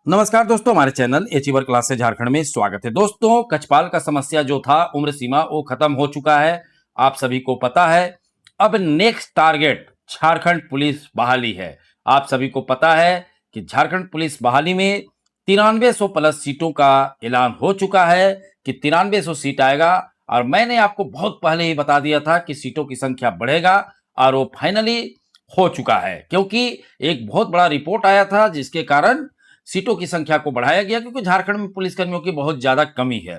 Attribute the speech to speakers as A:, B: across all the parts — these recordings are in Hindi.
A: नमस्कार दोस्तों, हमारे चैनल अचीवर क्लास से झारखंड में स्वागत है। दोस्तों, कछपाल का समस्या जो था उम्र सीमा वो खत्म हो चुका है, आप सभी को पता है। अब नेक्स्ट टारगेट झारखंड पुलिस बहाली है। आप सभी को पता है कि झारखंड पुलिस बहाली में 9300 प्लस सीटों का ऐलान हो चुका है कि 9300 सीट आएगा। और मैंने आपको बहुत पहले ही बता दिया था कि सीटों की संख्या बढ़ेगा और वो फाइनली हो चुका है, क्योंकि एक बहुत बड़ा रिपोर्ट आया था जिसके कारण सीटों की संख्या को बढ़ाया गया, क्योंकि झारखंड में पुलिसकर्मियों की बहुत ज्यादा कमी है।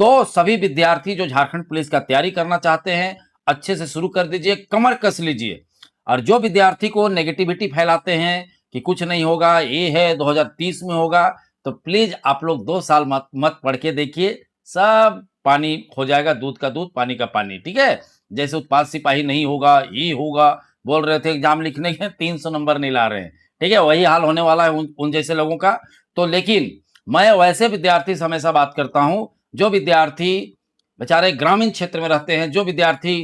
A: तो सभी विद्यार्थी जो झारखंड पुलिस का तैयारी करना चाहते हैं, अच्छे से शुरू कर दीजिए, कमर कस लीजिए। और जो विद्यार्थी को नेगेटिविटी फैलाते हैं कि कुछ नहीं होगा, ये है 2030 में होगा, तो प्लीज आप लोग 2 साल मत पढ़ के देखिए, सब पानी हो जाएगा, दूध का दूध पानी का पानी। ठीक है, जैसे उत्पाद सिपाही नहीं होगा, ये होगा, बोल रहे थे एग्जाम लिखने के 300 नंबर नहीं ला रहे हैं। ठीक है, वही हाल होने वाला है उन जैसे लोगों का। तो लेकिन मैं वैसे विद्यार्थी से हमेशा बात करता हूं जो विद्यार्थी बेचारे ग्रामीण क्षेत्र में रहते हैं, जो विद्यार्थी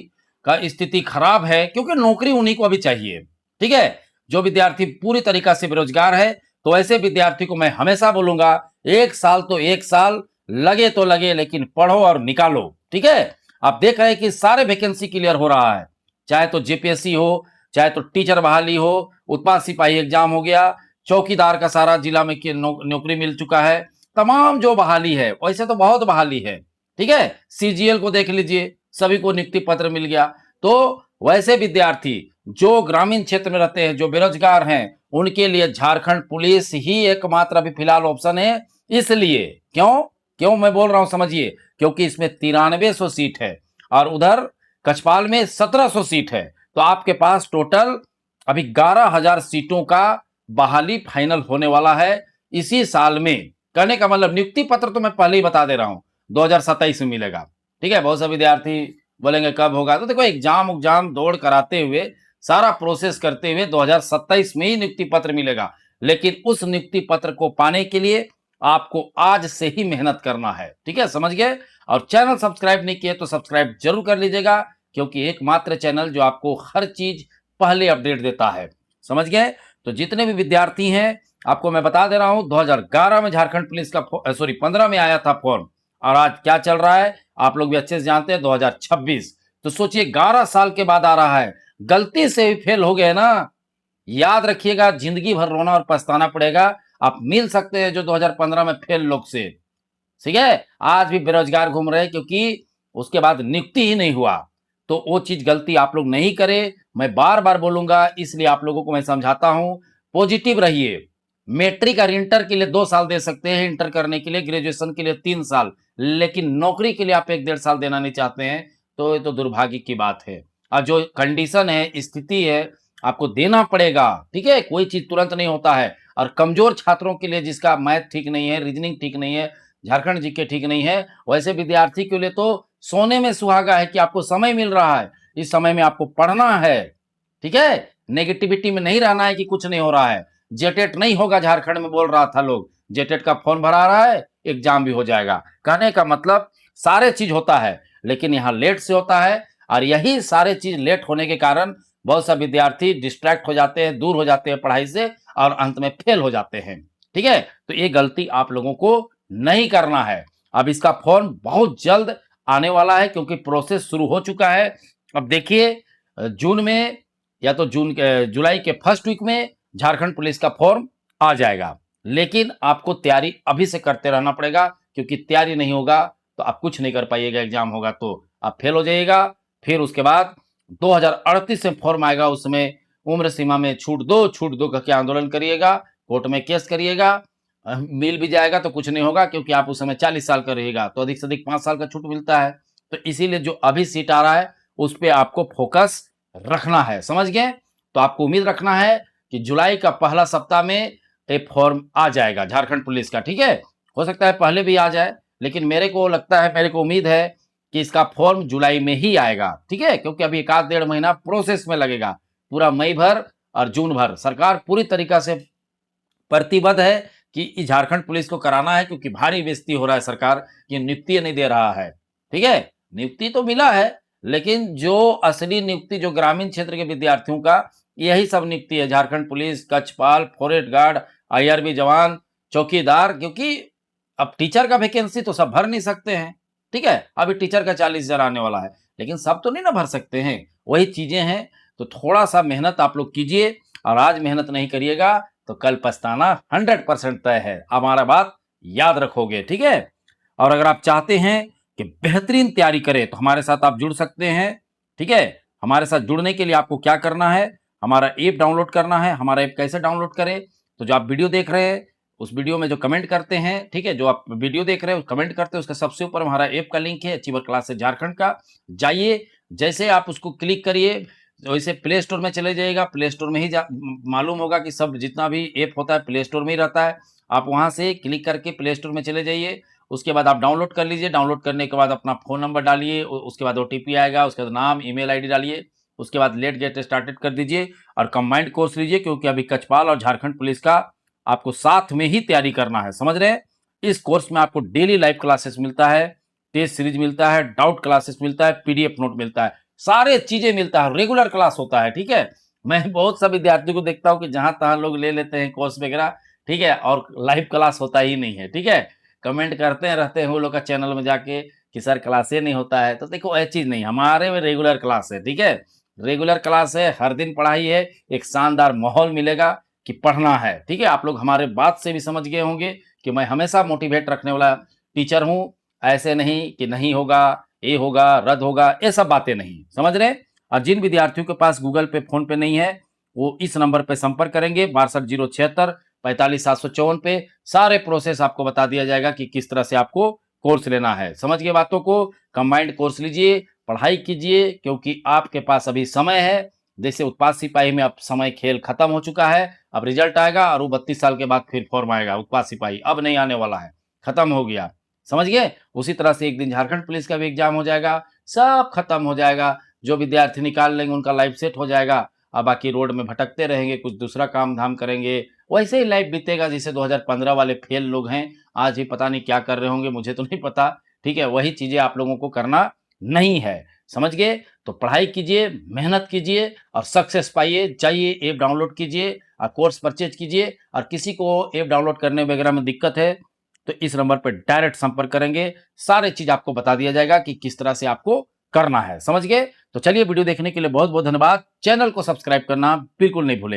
A: का स्थिति खराब है, क्योंकि नौकरी उन्हीं को अभी चाहिए। ठीक है, जो विद्यार्थी पूरी तरीका से बेरोजगार है, तो ऐसे विद्यार्थी को मैं हमेशा बोलूंगा, 1 साल तो 1 साल लगे तो लगे, लेकिन पढ़ो और निकालो। ठीक है, आप देख रहे हैं कि सारे वैकेंसी क्लियर हो रहा है, चाहे तो जेपीएससी हो, चाहे तो टीचर बहाली हो, उत्पाद सिपाही एग्जाम हो गया, चौकीदार का सारा जिला में नौकरी मिल चुका है। तमाम जो बहाली है, वैसे तो बहुत बहाली है। ठीक है, सीजीएल को देख लीजिए, सभी को नियुक्ति पत्र मिल गया। तो वैसे विद्यार्थी जो ग्रामीण क्षेत्र में रहते हैं, जो बेरोजगार हैं, उनके लिए झारखंड पुलिस ही एकमात्र अभी फिलहाल ऑप्शन है। इसलिए क्यों क्यों मैं बोल रहा हूं, समझिए। क्योंकि इसमें 9300 सीट है और उधर कछपाल में 1700 सीट है। तो आपके पास टोटल अभी 11000 सीटों का बहाली फाइनल होने वाला है इसी साल में। कहने का मतलब, नियुक्ति पत्र तो मैं पहले ही बता दे रहा हूं, 2027 में मिलेगा। ठीक है, बहुत से विद्यार्थी बोलेंगे कब होगा, तो देखो एग्जाम दौड़ कराते हुए, सारा प्रोसेस करते हुए 2027 में ही नियुक्ति पत्र मिलेगा। लेकिन उस नियुक्ति पत्र को पाने के लिए आपको आज से ही मेहनत करना है। ठीक है, समझ गए। और चैनल सब्सक्राइब नहीं किए तो सब्सक्राइब जरूर कर लीजिएगा, क्योंकि एकमात्र चैनल जो आपको हर चीज पहले अपडेट देता है। समझ गए। तो जितने भी विद्यार्थी हैं, आपको मैं बता दे रहा हूं, 2011 में झारखंड पुलिस का 15 में आया था फॉर्म, और आज क्या चल रहा है आप लोग भी अच्छे से जानते हैं, 2026। तो सोचिए 11 साल के बाद आ रहा है। गलती से भी फेल हो गए ना, याद रखिएगा, जिंदगी भर रोना और पछताना पड़ेगा। आप मिल सकते हैं जो 2015 में फेल लोग से। ठीक है, आज भी बेरोजगार घूम रहे हैं, क्योंकि उसके बाद नियुक्ति ही नहीं हुआ। तो वो चीज गलती आप लोग नहीं करें, मैं बार बार बोलूंगा, इसलिए आप लोगों को मैं समझाता हूं। पॉजिटिव रहिए। मैट्रिक और इंटर के लिए 2 साल दे सकते हैं, इंटर करने के लिए, ग्रेजुएशन के लिए 3 साल, लेकिन नौकरी के लिए आप 1-1.5 साल देना नहीं चाहते हैं, तो ये तो दुर्भाग्य की बात है। और जो कंडीशन है, स्थिति है, आपको देना पड़ेगा। ठीक है, कोई चीज तुरंत नहीं होता है। और कमजोर छात्रों के लिए, जिसका मैथ ठीक नहीं है, रीजनिंग ठीक नहीं है, झारखंड जीके ठीक नहीं है, वैसे विद्यार्थी के लिए तो सोने में सुहागा है कि आपको समय मिल रहा है। इस समय में आपको पढ़ना है। ठीक है, नेगेटिविटी में नहीं रहना है कि कुछ नहीं हो रहा है। जेटेट नहीं होगा झारखंड में, बोल रहा था लोग, जेटेट का फॉर्म भरा रहा है, एग्जाम भी हो जाएगा। कहने का मतलब, सारे चीज होता है, लेकिन यहाँ लेट से होता है। और यही सारे चीज लेट होने के कारण बहुत सा विद्यार्थी डिस्ट्रैक्ट हो जाते हैं, दूर हो जाते हैं पढ़ाई से, और अंत में फेल हो जाते हैं। ठीक है, तो ये गलती आप लोगों को नहीं करना है। अब इसका फॉर्म बहुत जल्द आने वाला है, क्योंकि प्रोसेस शुरू हो चुका है। अब देखिए, जून में या तो जुलाई के फर्स्ट वीक में झारखंड पुलिस का फॉर्म आ जाएगा। लेकिन आपको तैयारी अभी से करते रहना पड़ेगा, क्योंकि तैयारी नहीं होगा तो आप कुछ नहीं कर पाइएगा। एग्जाम होगा तो आप फेल हो जाइएगा। फिर उसके बाद 2038 में फॉर्म आएगा, उसमें उम्र सीमा में छूट दो करके आंदोलन करिएगा, कोर्ट में केस करिएगा, मिल भी जाएगा तो कुछ नहीं होगा, क्योंकि आप उस समय 40 साल का रहेगा, तो अधिक से अधिक 5 साल का छूट मिलता है। तो इसीलिए जो अभी सीट आ रहा है, उस पर आपको फोकस रखना है। समझ गए। तो आपको उम्मीद रखना है कि जुलाई का पहला सप्ताह में एक फॉर्म आ जाएगा झारखंड पुलिस का। ठीक है, हो सकता है पहले भी आ जाए, लेकिन मेरे को लगता है, मेरे को उम्मीद है कि इसका फॉर्म जुलाई में ही आएगा। ठीक है, क्योंकि अभी 1-1.5 महीना प्रोसेस में लगेगा। पूरा मई भर और जून भर सरकार पूरी तरीका से प्रतिबद्ध है कि झारखंड पुलिस को कराना है, क्योंकि भारी बेइज्जती हो रहा है, सरकार ये नियुक्ति नहीं दे रहा है। ठीक है, नियुक्ति तो मिला है, लेकिन जो असली नियुक्ति जो ग्रामीण क्षेत्र के विद्यार्थियों का, यही सब नियुक्ति है। झारखंड पुलिस, कछपाल, फॉरेस्ट गार्ड, आईआरबी जवान, चौकीदार, क्योंकि अब टीचर का वैकेंसी तो सब भर नहीं सकते हैं, ठीक है? अभी टीचर का 40,000 आने वाला है, लेकिन सब तो नहीं ना भर सकते हैं, वही चीज़ें हैं। तो थोड़ा-सा मेहनत आप लोग कीजिए, और आज मेहनत नहीं करिएगा तो कल पछताना 100% तय है। हमारा बात याद रखोगे, ठीक है? और अगर आप चाहते हैं कि बेहतरीन तैयारी करें, तो हमारे साथ आप जुड़ सकते हैं, ठीक है? हमारे साथ जुड़ने के लिए आपको क्या करना है, हमारा ऐप डाउनलोड करना है। हमारा ऐप कैसे डाउनलोड करें? तो जो आप वीडियो देख रहे हैं, उस वीडियो में जो कमेंट करते हैं, ठीक है? जो आप वीडियो देख रहे हैं, कमेंट करते हैं, उसके सबसे ऊपर हमारा ऐप का लिंक है, अचीवर क्लासेस झारखंड का। जाइए, जैसे आप उसको क्लिक करिए, वैसे प्ले स्टोर में चले जाइएगा। प्ले स्टोर में ही मालूम होगा कि सब जितना भी ऐप होता है प्ले स्टोर में ही रहता है। आप वहाँ से क्लिक करके प्ले स्टोर में चले जाइए। उसके बाद आप डाउनलोड कर लीजिए। डाउनलोड करने के बाद अपना फ़ोन नंबर डालिए, उसके बाद ओटीपी आएगा, उसके बाद नाम, ईमेल आईडी डालिए। उसके बाद लेट गेट स्टार्टेड कर दीजिए और कंबाइंड कोर्स लीजिए, क्योंकि अभी कचपाल और झारखंड पुलिस का आपको साथ में ही तैयारी करना है, समझ रहे हैं? इस कोर्स में आपको डेली लाइव क्लासेस मिलता है, टेस्ट सीरीज मिलता है, डाउट क्लासेस मिलता है, पीडीएफ नोट मिलता है, सारे चीजें मिलता है, रेगुलर क्लास होता है, ठीक है? मैं बहुत सा विद्यार्थियों को देखता हूँ कि जहां तहां लोग ले लेते हैं कोर्स वगैरह, ठीक है, और लाइव क्लास होता ही नहीं है, ठीक है? कमेंट करते रहते हैं वो लोग का चैनल में जाके कि सर क्लासे नहीं होता है। तो देखो ऐसी चीज नहीं, हमारे में रेगुलर क्लास है, ठीक है? रेगुलर क्लास है, हर दिन पढ़ाई है, एक शानदार माहौल मिलेगा कि पढ़ना है, ठीक है? आप लोग हमारे बात से भी समझ गए होंगे कि मैं हमेशा मोटिवेट रखने वाला टीचर हूँ। ऐसे नहीं कि नहीं होगा, ये होगा, रद्द होगा, ये सब बातें नहीं, समझ रहे हैं? और जिन विद्यार्थियों के पास गूगल पे, फोन पे नहीं है, वो इस नंबर पे संपर्क करेंगे, 62 076 45 754 पे। सारे प्रोसेस आपको बता दिया जाएगा कि किस तरह से आपको कोर्स लेना है। समझ गए बातों को? कंबाइंड कोर्स लीजिए, पढ़ाई कीजिए, क्योंकि आपके पास अभी समय है। जैसे उत्पाद सिपाही में अब समय खेल खत्म हो चुका है, अब रिजल्ट आएगा और वो 32 साल के बाद फिर फॉर्म आएगा उत्पाद सिपाही, अब नहीं आने वाला है, खत्म हो गया, समझ गए? उसी तरह से एक दिन झारखंड पुलिस का भी एग्जाम हो जाएगा, सब खत्म हो जाएगा। जो विद्यार्थी निकाल लेंगे उनका लाइफ सेट हो जाएगा, और बाकी रोड में भटकते रहेंगे, कुछ दूसरा काम धाम करेंगे, वैसे ही लाइफ बीतेगा जैसे 2015 वाले फेल लोग हैं, आज भी पता नहीं क्या कर रहे होंगे, मुझे तो नहीं पता, ठीक है? वही चीजें आप लोगों को करना नहीं है, समझ गए? तो पढ़ाई कीजिए, मेहनत कीजिए और सक्सेस पाइए। जाइए, ऐप डाउनलोड कीजिए और कोर्स परचेज कीजिए। और किसी को ऐप डाउनलोड करने वगैरह में दिक्कत है तो इस नंबर पर डायरेक्ट संपर्क करेंगे, सारे चीज आपको बता दिया जाएगा कि किस तरह से आपको करना है, समझ गए? तो चलिए, वीडियो देखने के लिए बहुत बहुत धन्यवाद। चैनल को सब्सक्राइब करना बिल्कुल नहीं भूलें।